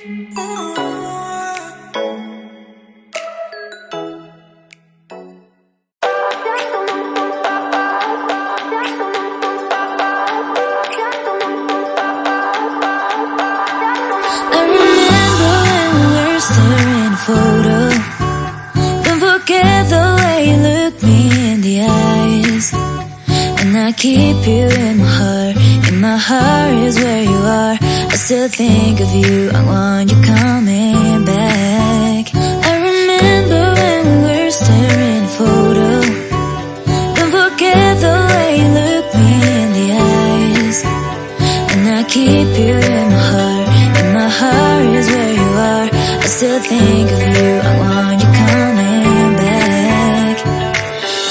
Staring a photo. Don't forget the way you look me in the eyes. And I keep you in my heart. In my heart is where you are. I still think of you. I want you coming back. I remember when we were staring a photo. Don't forget the way you look me in the eyes. And I keep you in my heart. In my heart is where you are. I still think of you, I want you coming back.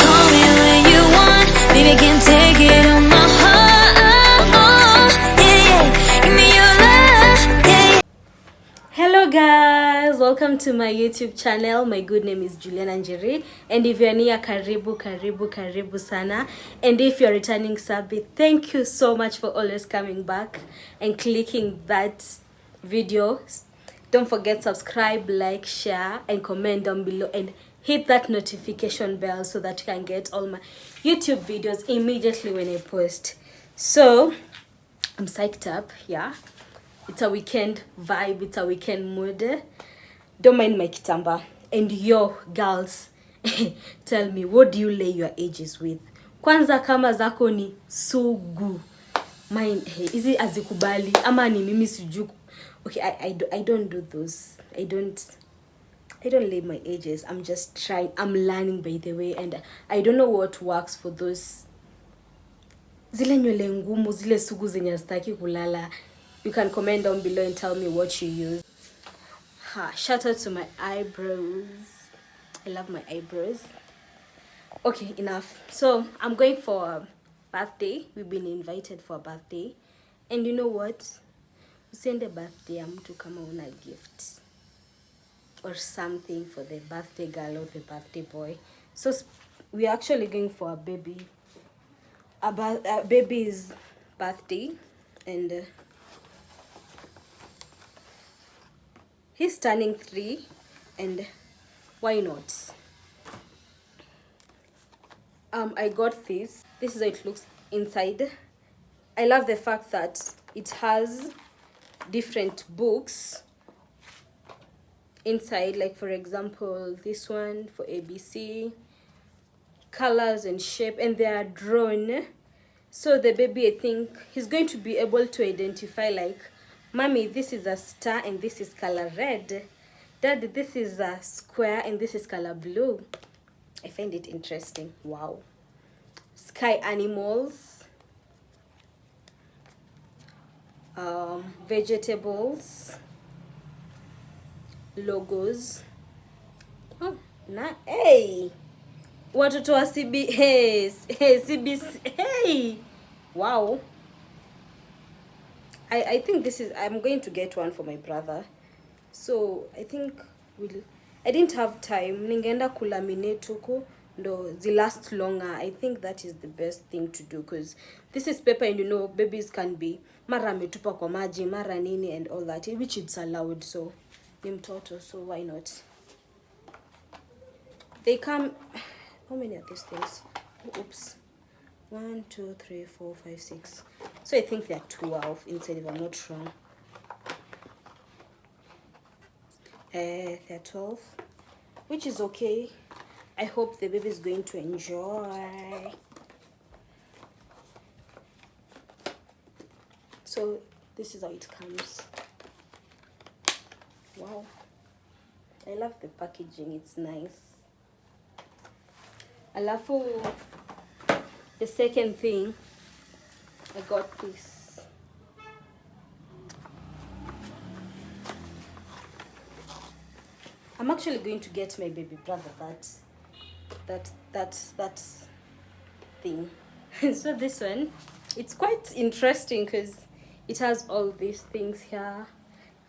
Call me when you want, baby, can take it on my heart. Yeah, yeah, give me your love, yeah. Hello guys, welcome to my YouTube channel. My good name is Juliana Njeri, and if you're new, karibu sana. And if you're returning sub, thank you so much for always coming back and clicking that video. Don't forget, subscribe, like, share, and comment down below, and hit that notification bell so that you can get all my YouTube videos immediately when I post. So I'm psyched up, yeah. It's a weekend vibe, it's a weekend mood. Don't mind my kitamba. And yo, girls, tell me, what do you lay your ages with? Kwanza kama zako ni sugu. Mine, hizi azikubali. Ama ni mimi sijui. Okay, I don't do those. I don't lay my ages. I'm just trying. I'm learning, by the way, and I don't know what works for those. Zile nywele ngumu, zile sugu zenye hazitaki kulala. You can comment down below and tell me what you use. Shout out to my eyebrows. I love my eyebrows. Okay, enough. So I'm going for a birthday. We've been invited for a birthday. And you know what? Usiende birthday ya mtu kama una gift or something for the birthday girl or the birthday boy. So we're actually going for a baby's birthday, and he's turning 3, and why not? I got this. This is how it looks inside. I love the fact that it has different books inside, like for example this one for ABC, colors and shape, and they are drawn. So the baby, I think he's going to be able to identify, like, mommy, this is a star and this is color red. Daddy, this is a square and this is color blue. I find it interesting. Wow. Sky animals, vegetables, logos. Oh, hey, watoto wa CB, hey, CBC, hey, wow. I think this is, I'm going to get one for my brother. So I think I didn't have time. Ningeenda kulaminate huko ndo last longer. I think that is the best thing to do, because this is paper, and you know babies can be mara ametupa kwa maji, mara nini and all that, which it's allowed. So ni mtoto, so why not? They come, how many are these things? Oops. 1 2 3 4 5 6. So I think there are 12 inside, if I'm not wrong. There are 12, which is okay. I hope the baby is going to enjoy. So this is how it comes. Wow, I love the packaging, it's nice. Alafu, the second thing, I got this. I'm actually going to get my baby brother that thing. So this one, it's quite interesting because it has all these things here,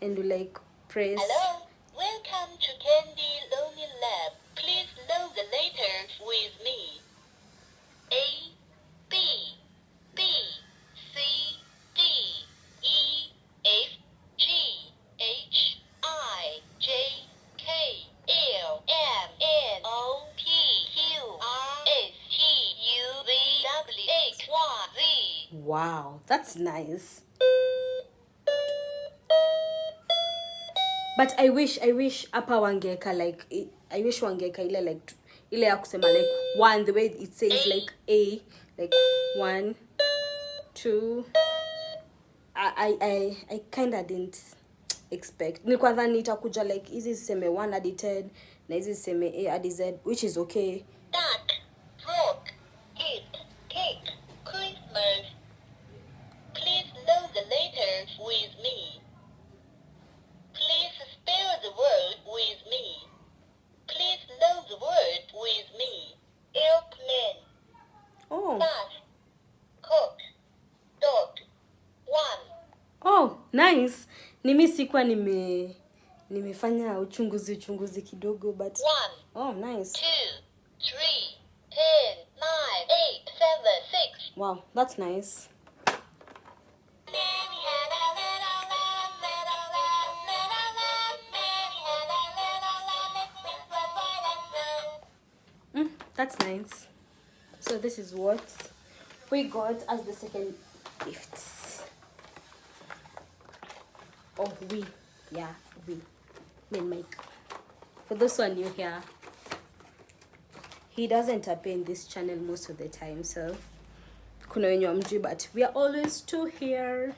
and you like press. Hello, welcome to Candy Learning Lab. Please know the letters with me. A, B, B, C, D, E, F, G, H, Wow, that's nice. But I wish hapa wangeka like I wish wangeka ile like ile ya kusema like one, the way it says like A, like 1 2. I kind of didn't expect. Nilikuwa dhani itakuja like hizi ziseme 1 hadi 10 na hizi ziseme A hadi Z, which is okay. Duck, frog, gift, cake, Christmas. Please load the letters with me. Please spell the word with me. Please load the word with me. Airplane, Oh. bus, coat, dog, 1. Oh, nice. Nimi sikuwa nimefanya uchunguzi kidogo, but 1, oh, nice. 2, 3, 10, 9, 8, 7, 6. Wow, that's nice. Mary had a little lamb, little lamb, little lamb. Mary had a little lamb, its wings were white and snow. That's nice. So this is what we got as the second gift. Oh, we. Yeah, we. Me and Mike. For those who are new here, he doesn't appear in this channel most of the time, so kuna wenye wamjui, but we are always two here.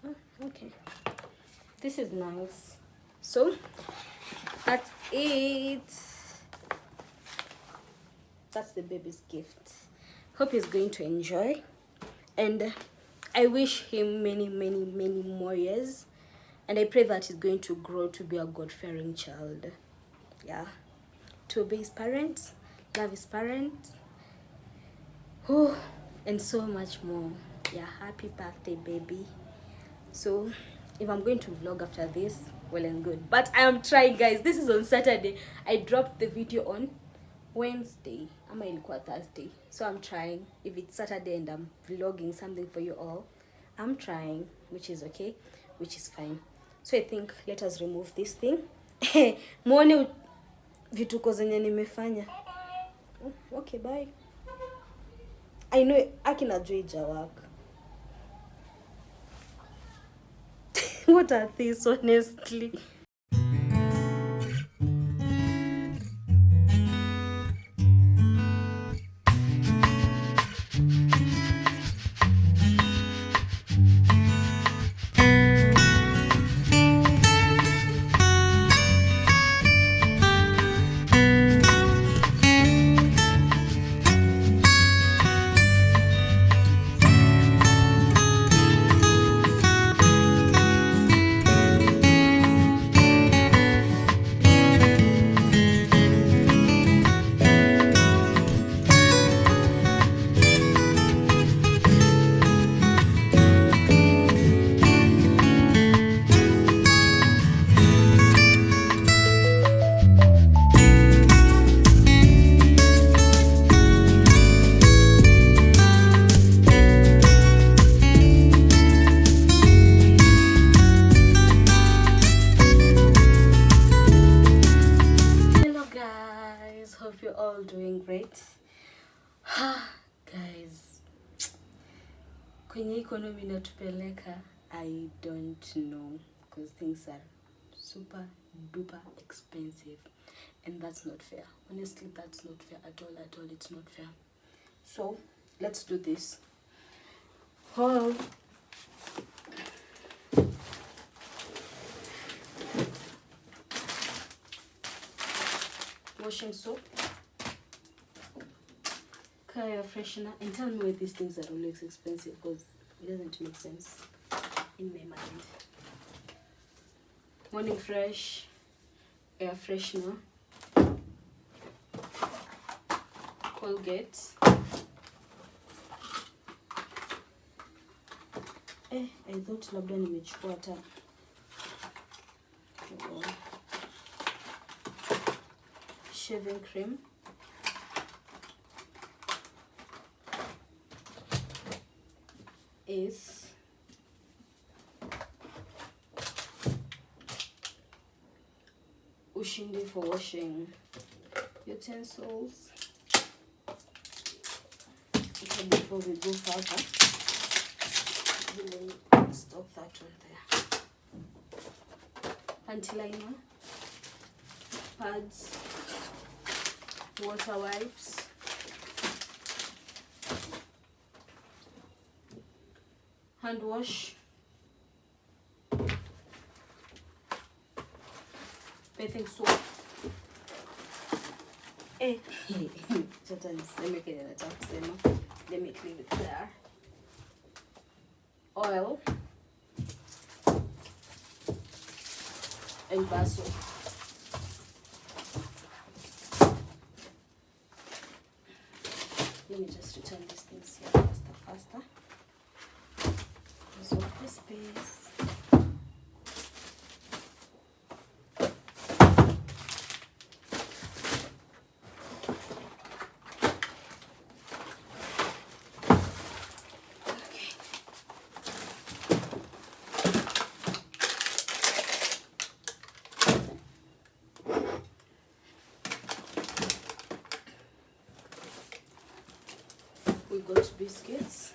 Oh, okay. This is nice. So that's it. That's the baby's gift. Hope he's going to enjoy, and I wish him many more years, and I pray that he's going to grow to be a God-fearing child. Yeah, to obey his parents, love his parents, oh, and so much more. Yeah, happy birthday, baby. So if I'm going to vlog after this, well and good, but I am trying, guys. This is on Saturday. I dropped the video on Wednesday, ama ilikuwa Thursday, so I'm trying. If it's Saturday and I'm vlogging something for you all, I'm trying, which is okay, which is fine. So I think let us remove this thing. Muone vituko zenye nimefanya. Okay, bye. I know akina Joy work. What are these, honestly? Guys, kwenye economy inatupeleka, I don't know, because things are super duper expensive, and that's not fair. Honestly, that's not fair at all. It's not fair. So let's do this. Oh, washing soap, car air freshener, and tell me why these things are always expensive, because it doesn't make sense in my mind. Morning Fresh air freshener, Colgate, I thought labda nimechukua hata shaving cream, is Ushindi for washing utensils, before we go further. We'll stop that one there. Panty liner, pads, water wipes, hand wash, bathing soap. Let me clean it there. Oil and bar soap. Let me just return these things here faster. Use up the space. We got biscuits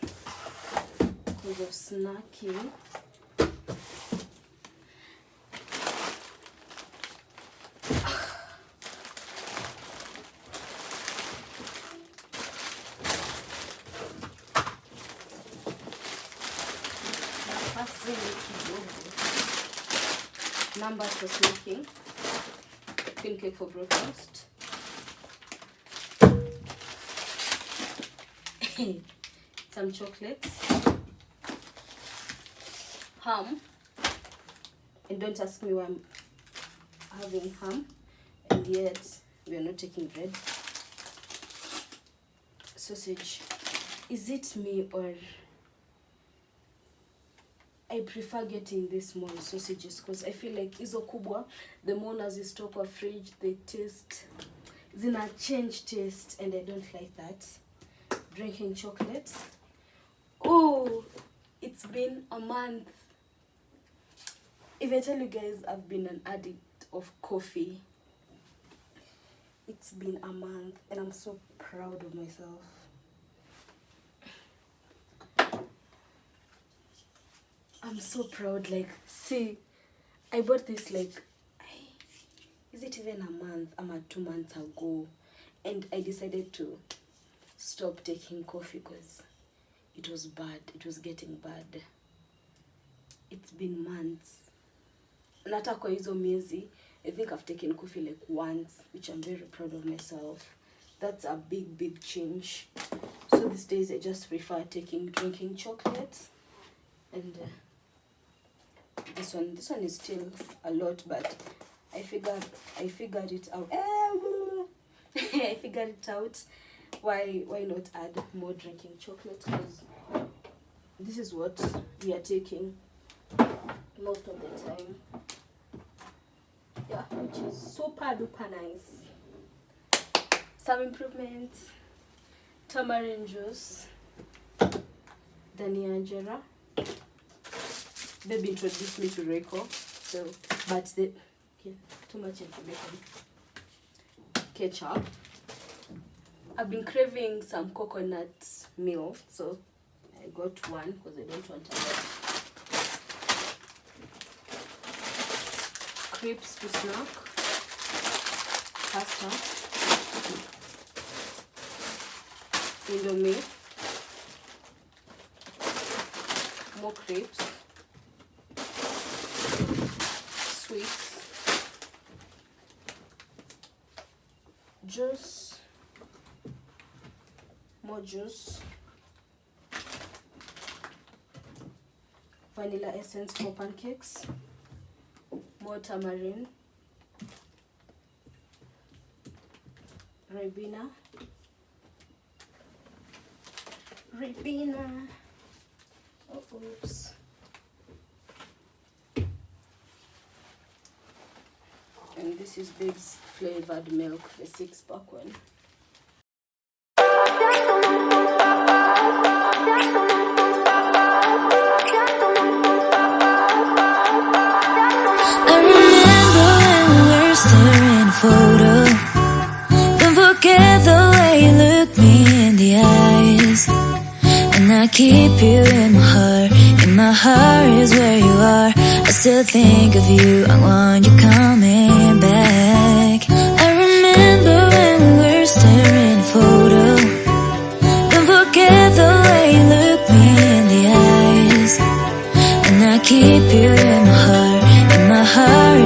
because of snacking. Numbers for snacking. Cream cake for breakfast. Some chocolates, ham, and don't ask me why I'm having ham, and yet we are not taking bread. Sausage. Is it me or I prefer getting these small sausages because I feel like hizo kubwa, the more nazistock kwa fridge, they taste, zina change taste, and I don't like that. Drinking chocolate. Oh, it's been a month. If I tell you guys I've been an addict of coffee, it's been a month and I'm so proud of myself. I'm so proud. Like, see, I bought this like, is it even a month? I'm at 2 months ago, and I decided to stop taking coffee because it was bad. It was getting bad. It's been months. Nata kwa hizo miezi, I think I've taken coffee like once, which I'm very proud of myself. That's a big change. So these days I just prefer drinking chocolate, and this one is still a lot, but I figured it out. I figured it out. Why not add more drinking chocolate? Because this is what we are taking most of the time. Yeah, which is super duper nice. Some improvements: tamarind juice, Dania Jera. Baby introduced me to Reiko, so too much information. Ketchup. I've been craving some coconut milk, so I got one because I don't want a lot. Crisps to snack. Pasta. Indomie. More crepes. Sweets. Juice. More juice. Vanilla essence for pancakes. More tamarind. Ribena. Oh, oops. And this is Babe's flavored milk, the 6-pack one. I remember when we were staring a photo. Don't forget the way you looked me in the eyes. keep you in my heart. In my heart is where you are. I still think of you. I want you coming back.